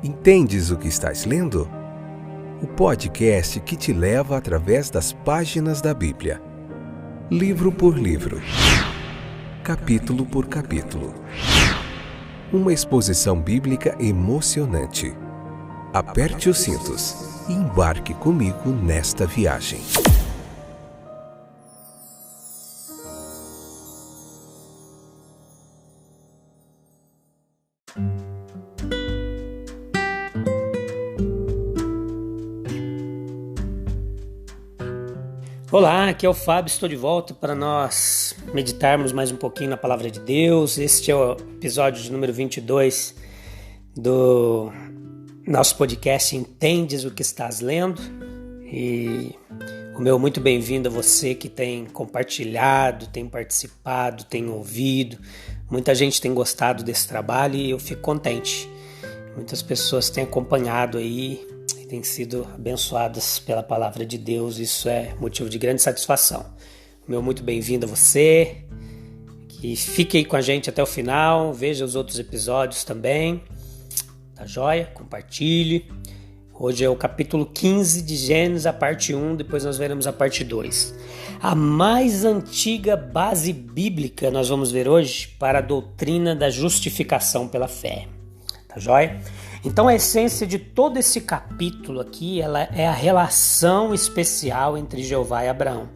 Entendes o que estás lendo? O podcast que te leva através das páginas da Bíblia, livro por livro, capítulo por capítulo. Uma exposição bíblica emocionante. Aperte os cintos e embarque comigo nesta viagem. Olá, aqui é o Fábio, estou de volta para nós meditarmos mais um pouquinho na Palavra de Deus. Este é o episódio de número 22 do nosso podcast Entendes o que estás lendo? E o meu muito bem-vindo a você que tem compartilhado, tem participado, tem ouvido. Muita gente tem gostado desse trabalho e eu fico contente. Muitas pessoas têm acompanhado aí, têm sido abençoadas pela palavra de Deus, isso é motivo de grande satisfação. Meu muito bem-vindo a você, que fique aí com a gente até o final, veja os outros episódios também, tá joia? Compartilhe. Hoje é o capítulo 15 de Gênesis, a parte 1, depois nós veremos a parte 2. A mais antiga base bíblica nós vamos ver hoje para a doutrina da justificação pela fé, tá joia? Então a essência de todo esse capítulo aqui ela é a relação especial entre Jeová e Abraão.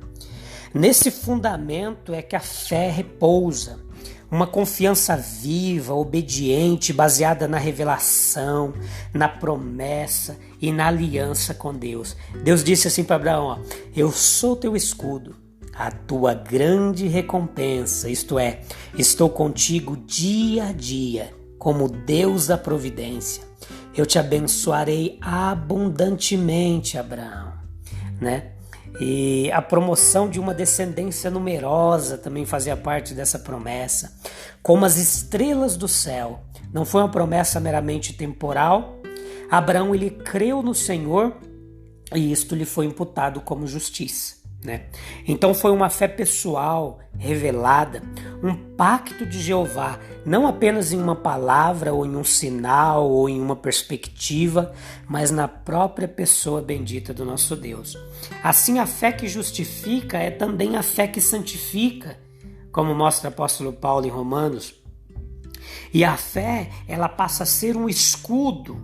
Nesse fundamento é que a fé repousa, uma confiança viva, obediente, baseada na revelação, na promessa e na aliança com Deus. Deus disse assim para Abraão, ó, eu sou teu escudo, a tua grande recompensa, isto é, estou contigo dia a dia, como Deus da providência. Eu te abençoarei abundantemente, Abraão, né? E a promoção de uma descendência numerosa também fazia parte dessa promessa, como as estrelas do céu. Não foi uma promessa meramente temporal. Abraão, ele creu no Senhor e isto lhe foi imputado como justiça, né? Então foi uma fé pessoal, revelada, um pacto de Jeová, não apenas em uma palavra ou em um sinal ou em uma perspectiva, mas na própria pessoa bendita do nosso Deus. Assim, a fé que justifica é também a fé que santifica, como mostra o apóstolo Paulo em Romanos. E a fé, ela passa a ser um escudo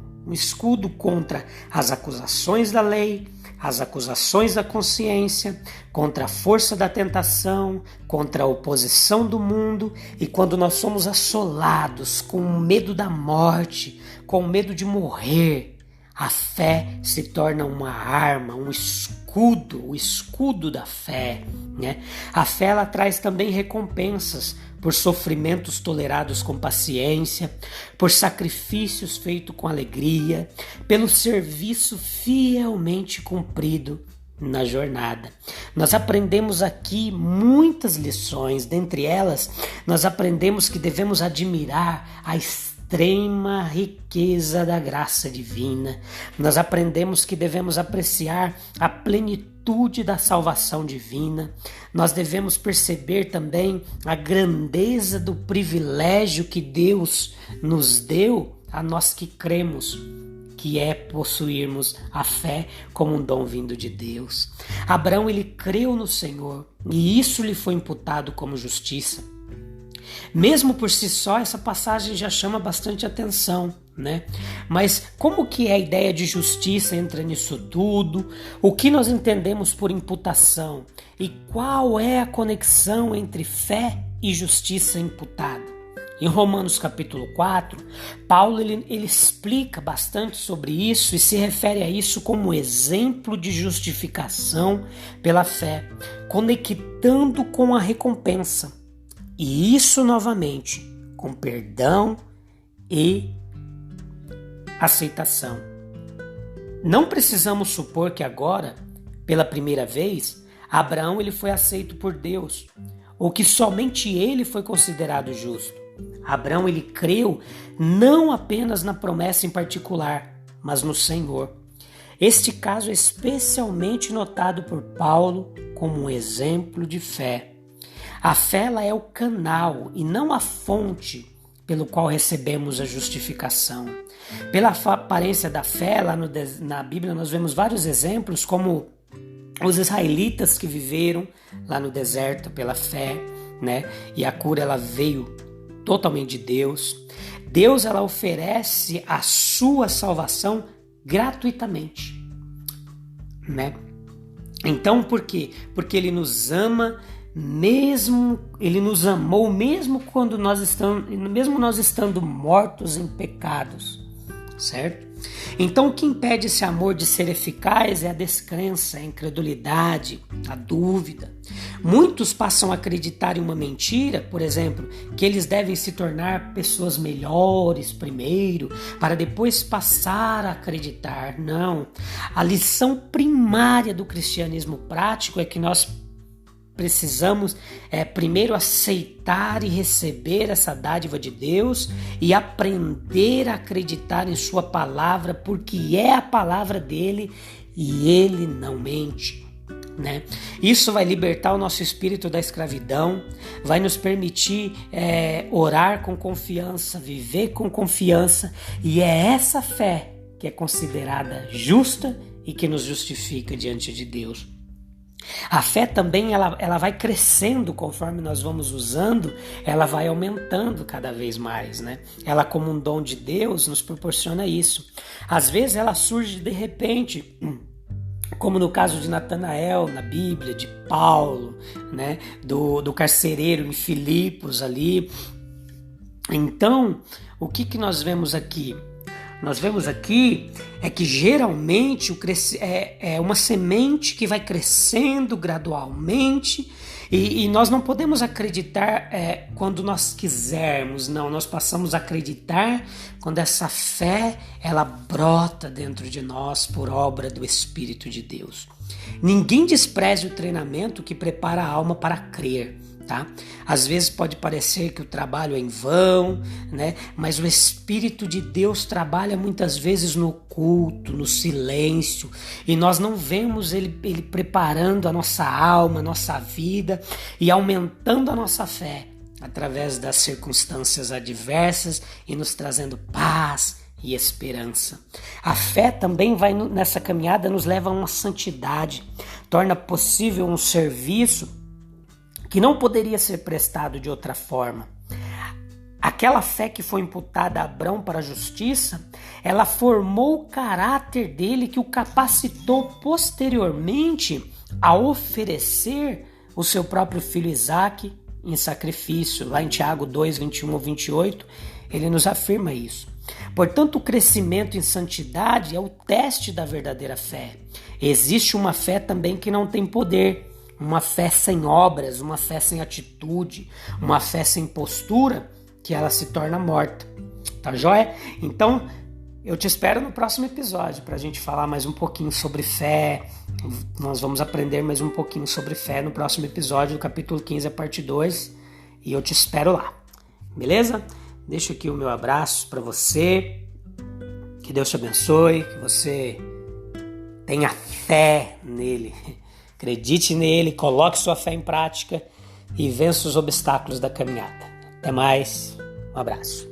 contra as acusações da lei, as acusações da consciência, contra a força da tentação, contra a oposição do mundo, e quando nós somos assolados com o medo da morte, com o medo de morrer, a fé se torna uma arma, um escudo, o escudo da fé, né? A fé ela traz também recompensas por sofrimentos tolerados com paciência, por sacrifícios feitos com alegria, pelo serviço fielmente cumprido na jornada. Nós aprendemos aqui muitas lições, dentre elas, nós aprendemos que devemos admirar a extrema riqueza da graça divina. Nós aprendemos que devemos apreciar a plenitude da salvação divina. Nós devemos perceber também a grandeza do privilégio que Deus nos deu a nós que cremos, que é possuirmos a fé como um dom vindo de Deus. Abraão, ele creu no Senhor e isso lhe foi imputado como justiça. Mesmo por si só, essa passagem já chama bastante atenção, né? Mas como que a ideia de justiça entra nisso tudo? O que nós entendemos por imputação? E qual é a conexão entre fé e justiça imputada? Em Romanos capítulo 4, Paulo ele explica bastante sobre isso e se refere a isso como exemplo de justificação pela fé, conectando com a recompensa. E isso novamente com perdão e aceitação. Não precisamos supor que agora, pela primeira vez, Abraão ele foi aceito por Deus, ou que somente ele foi considerado justo. Abraão ele creu não apenas na promessa em particular, mas no Senhor. Este caso é especialmente notado por Paulo como um exemplo de fé. A fé ela é o canal e não a fonte pelo qual recebemos a justificação. Pela aparência da fé, lá na Bíblia nós vemos vários exemplos, como os israelitas que viveram lá no deserto pela fé, né? E a cura ela veio totalmente de Deus. Deus ela oferece a sua salvação gratuitamente, né? Então por quê? Porque Ele nos ama Ele nos amou mesmo nós estando mortos em pecados, certo? Então o que impede esse amor de ser eficaz é a descrença, a incredulidade, a dúvida. Muitos passam a acreditar em uma mentira, por exemplo, que eles devem se tornar pessoas melhores primeiro, para depois passar a acreditar. Não. A lição primária do cristianismo prático é que nós precisamos primeiro aceitar e receber essa dádiva de Deus e aprender a acreditar em sua palavra, porque é a palavra dele e ele não mente, né? Isso vai libertar o nosso espírito da escravidão, vai nos permitir orar com confiança, viver com confiança, e é essa fé que é considerada justa e que nos justifica diante de Deus. A fé também ela vai crescendo conforme nós vamos usando, ela vai aumentando cada vez mais, né? Ela, como um dom de Deus, nos proporciona isso. Às vezes ela surge de repente, como no caso de Natanael na Bíblia, de Paulo, né? do carcereiro em Filipos ali. Então, o que nós vemos aqui? Nós vemos aqui que geralmente é uma semente que vai crescendo gradualmente e nós não podemos acreditar quando nós quisermos, não. Nós passamos a acreditar quando essa fé ela brota dentro de nós por obra do Espírito de Deus. Ninguém despreze o treinamento que prepara a alma para crer. Tá? Às vezes pode parecer que o trabalho é em vão, né? Mas o Espírito de Deus trabalha muitas vezes no oculto, no silêncio, e nós não vemos ele preparando a nossa alma, a nossa vida e aumentando a nossa fé através das circunstâncias adversas e nos trazendo paz e esperança. A fé também vai nessa caminhada nos leva a uma santidade, torna possível um serviço que não poderia ser prestado de outra forma. Aquela fé que foi imputada a Abrão para a justiça, ela formou o caráter dele que o capacitou posteriormente a oferecer o seu próprio filho Isaque em sacrifício. Lá em Tiago 2, 21 ao 28, ele nos afirma isso. Portanto, o crescimento em santidade é o teste da verdadeira fé. Existe uma fé também que não tem poder, uma fé sem obras, uma fé sem atitude, uma fé sem postura, que ela se torna morta. Tá joia? Então, eu te espero no próximo episódio para a gente falar mais um pouquinho sobre fé. Nós vamos aprender mais um pouquinho sobre fé no próximo episódio, do capítulo 15, a parte 2. E eu te espero lá. Beleza? Deixo aqui o meu abraço para você. Que Deus te abençoe, que você tenha fé nele. Acredite nele, coloque sua fé em prática e vença os obstáculos da caminhada. Até mais, um abraço.